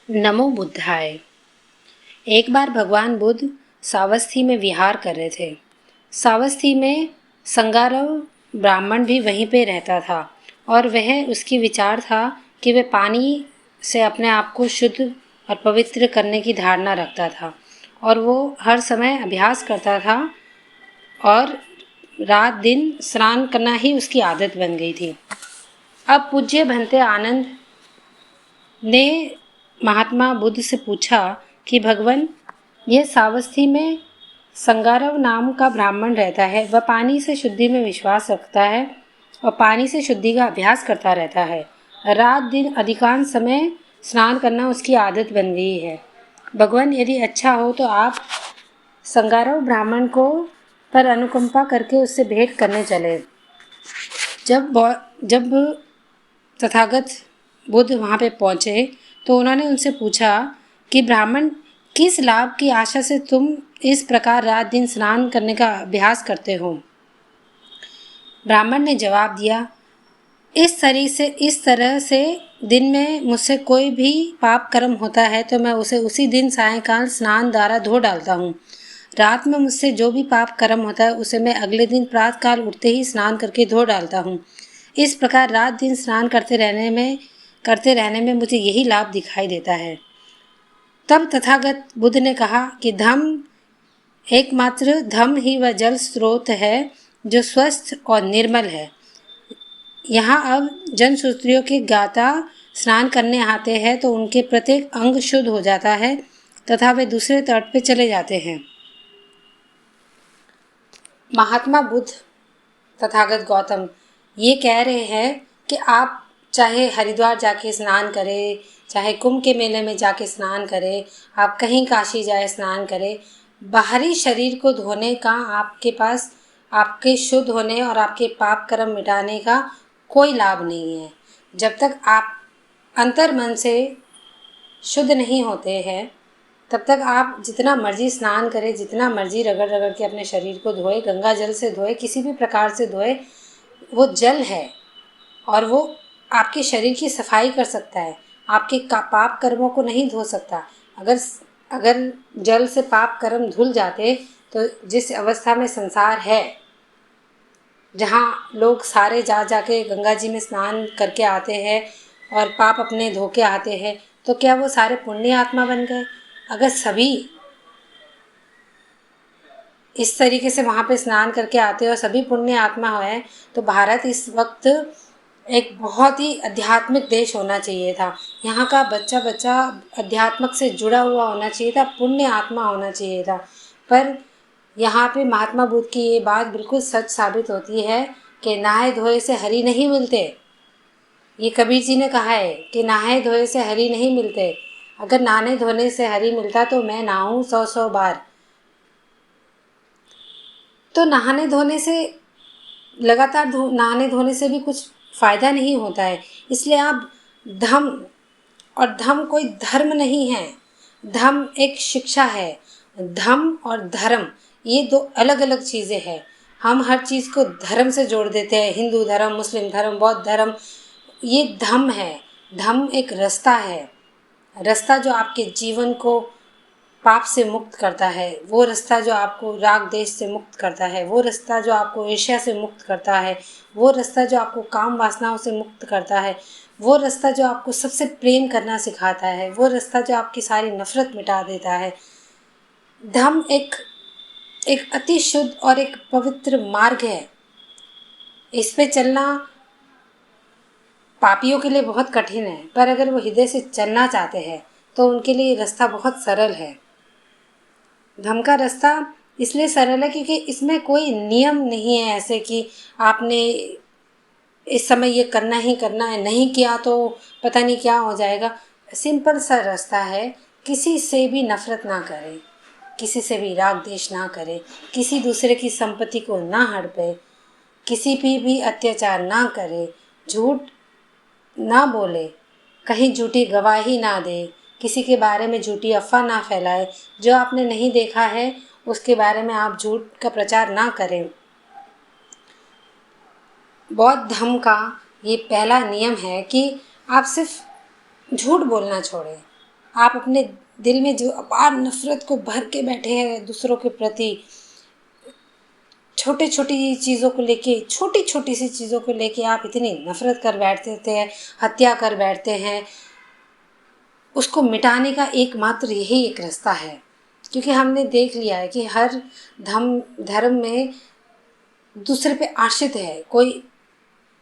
नमो बुद्धाय। एक बार भगवान बुद्ध सावस्ती में विहार कर रहे थे। सावस्ती में संगारव ब्राह्मण भी वहीं पे रहता था और वह उसकी विचार था कि वह पानी से अपने आप को शुद्ध और पवित्र करने की धारणा रखता था और वो हर समय अभ्यास करता था और रात दिन स्नान करना ही उसकी आदत बन गई थी। अब पूज्य भंते आनंद ने महात्मा बुद्ध से पूछा कि भगवान, यह सावस्ती में संगारव नाम का ब्राह्मण रहता है। वह पानी से शुद्धि में विश्वास रखता है और पानी से शुद्धि का अभ्यास करता रहता है। रात दिन अधिकांश समय स्नान करना उसकी आदत बन गई है। भगवान, यदि अच्छा हो तो आप संगारव ब्राह्मण को पर अनुकंपा करके उससे भेंट करने चले। जब तथागत बुद्ध वहाँ पे पहुँचे तो उन्होंने उनसे पूछा कि ब्राह्मण, किस लाभ की आशा से तुम इस प्रकार रात दिन स्नान करने का अभ्यास करते हो? ब्राह्मण ने जवाब दिया, इस तरह से दिन में मुझसे कोई भी पाप कर्म होता है तो मैं उसे उसी दिन सायंकाल स्नान द्वारा धो डालता हूँ। रात में मुझसे जो भी पाप कर्म होता है उसे मैं अगले दिन प्रातःकाल उठते ही स्नान करके धो डालता हूँ। इस प्रकार रात दिन स्नान करते रहने में मुझे यही लाभ दिखाई देता है। तब तथागत बुद्ध ने कहा कि एकमात्र धम्म ही वह जल स्रोत है जो स्वस्थ और निर्मल है। यहाँ अब जनसूत्रियों के गाता स्नान करने आते हैं तो उनके प्रत्येक अंग शुद्ध हो जाता है तथा वे दूसरे तट पे चले जाते हैं। महात्मा बुद्ध तथागत गौतम ये कह रहे हैं कि आप चाहे हरिद्वार जाके स्नान करें, चाहे कुंभ के मेले में जाके स्नान करें, आप कहीं काशी जाए स्नान करें, बाहरी शरीर को धोने का आपके पास आपके शुद्ध होने और आपके पाप कर्म मिटाने का कोई लाभ नहीं है। जब तक आप अंतर मन से शुद्ध नहीं होते हैं तब तक आप जितना मर्जी स्नान करें, जितना मर्जी रगड़ रगड़ के अपने शरीर को धोए, गंगा जल से धोए, किसी भी प्रकार से धोए, वो जल है और वो आपके शरीर की सफाई कर सकता है, आपके पाप कर्मों को नहीं धो सकता। अगर जल से पाप कर्म धुल जाते तो जिस अवस्था में संसार है, जहाँ लोग सारे जा के गंगा जी में स्नान करके आते हैं और पाप अपने धो के आते हैं, तो क्या वो सारे पुण्य आत्मा बन गए? अगर सभी इस तरीके से वहाँ पे स्नान करके आते हैं और सभी पुण्य आत्मा है तो भारत इस वक्त एक बहुत ही आध्यात्मिक देश होना चाहिए था। यहाँ का बच्चा बच्चा अध्यात्मक से जुड़ा हुआ होना चाहिए था, पुण्य आत्मा होना चाहिए था। पर यहाँ पे महात्मा बुद्ध की ये बात बिल्कुल सच साबित होती है कि नहाए धोए से हरि नहीं मिलते। ये कबीर जी ने कहा है कि नहाए धोए से हरि नहीं मिलते। अगर नहाने धोने से हरि मिलता तो मैं नहाऊं 100 बार। तो नहाने धोने से लगातार नहाने धोने से भी कुछ फ़ायदा नहीं होता है। इसलिए आप धम्म कोई धर्म नहीं है, धम्म एक शिक्षा है। धम्म और धर्म ये दो अलग अलग चीज़ें हैं। हम हर चीज़ को धर्म से जोड़ देते हैं, हिंदू धर्म, मुस्लिम धर्म, बौद्ध धर्म। ये धम्म है। धम्म एक रास्ता है, रास्ता जो आपके जीवन को पाप से मुक्त करता है, वो रास्ता जो आपको राग देश से मुक्त करता है, वो रास्ता जो आपको ईर्ष्या से मुक्त करता है, वो रास्ता जो आपको काम वासनाओं से मुक्त करता है, वो रास्ता जो आपको सबसे प्रेम करना सिखाता है, वो रास्ता जो आपकी सारी नफरत मिटा देता है। धम्म एक अति शुद्ध और एक पवित्र मार्ग है। इस पे चलना पापियों के लिए बहुत कठिन है, पर अगर वो हृदय से चलना चाहते हैं तो उनके लिए रास्ता बहुत सरल है। धम्म का रास्ता इसलिए सरल है क्योंकि इसमें कोई नियम नहीं है ऐसे कि आपने इस समय ये करना ही करना है, नहीं किया तो पता नहीं क्या हो जाएगा। सिंपल सा रास्ता है, किसी से भी नफरत ना करें, किसी से भी राग द्वेष ना करें, किसी दूसरे की संपत्ति को ना हड़पे, किसी पे भी अत्याचार ना करे, झूठ ना बोले, कहीं झूठी गवाही ना दे, किसी के बारे में झूठी अफवाह ना फैलाए, जो आपने नहीं देखा है उसके बारे में आप झूठ का प्रचार ना करें। बौद्ध धर्म का ये पहला नियम है कि आप सिर्फ झूठ बोलना छोड़ें। आप अपने दिल में जो अपार नफ़रत को भर के बैठे हैं दूसरों के प्रति, छोटी छोटी चीज़ों को लेके, छोटी छोटी सी चीज़ों को लेके आप इतनी नफ़रत कर बैठते हैं, हत्या कर बैठते हैं, उसको मिटाने का एकमात्र यही एक रास्ता है। क्योंकि हमने देख लिया है कि हर धर्म में दूसरे पे आश्रित है। कोई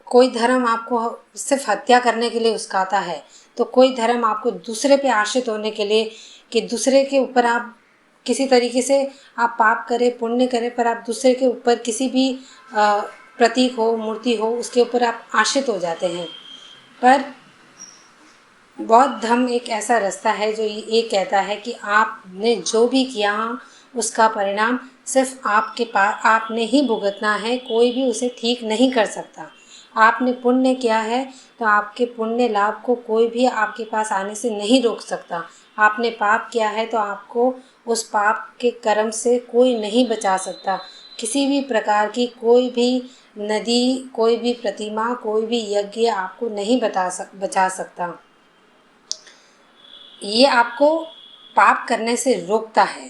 कोई धर्म आपको सिर्फ हत्या करने के लिए उकसाता है, तो कोई धर्म आपको दूसरे पे आश्रित होने के लिए, कि दूसरे के ऊपर आप किसी तरीके से आप पाप करें पुण्य करें, पर आप दूसरे के ऊपर किसी भी प्रतीक हो, मूर्ति हो, उसके ऊपर आप आश्रित हो जाते हैं। पर बौद्ध धर्म एक ऐसा रास्ता है जो ये कहता है कि आपने जो भी किया उसका परिणाम सिर्फ आपके पास आपने ही भुगतना है, कोई भी उसे ठीक नहीं कर सकता। आपने पुण्य किया है तो आपके पुण्य लाभ को कोई भी आपके पास आने से नहीं रोक सकता। आपने पाप किया है तो आपको उस पाप के कर्म से कोई नहीं बचा सकता। किसी भी प्रकार की कोई भी नदी, कोई भी प्रतिमा, कोई भी यज्ञ आपको नहीं बचा सकता। ये आपको पाप करने से रोकता है,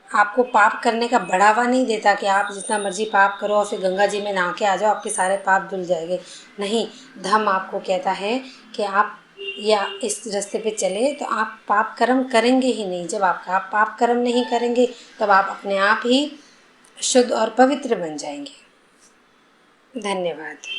आपको पाप करने का बढ़ावा नहीं देता कि आप जितना मर्जी पाप करो और फिर गंगा जी में नहा के आ जाओ, आपके सारे पाप धुल जाएंगे। नहीं, धम्म आपको कहता है कि आप या इस रास्ते पे चले तो आप पाप कर्म करेंगे ही नहीं। जब आप पाप कर्म नहीं करेंगे तब आप अपने आप ही शुद्ध और पवित्र बन जाएंगे। धन्यवाद।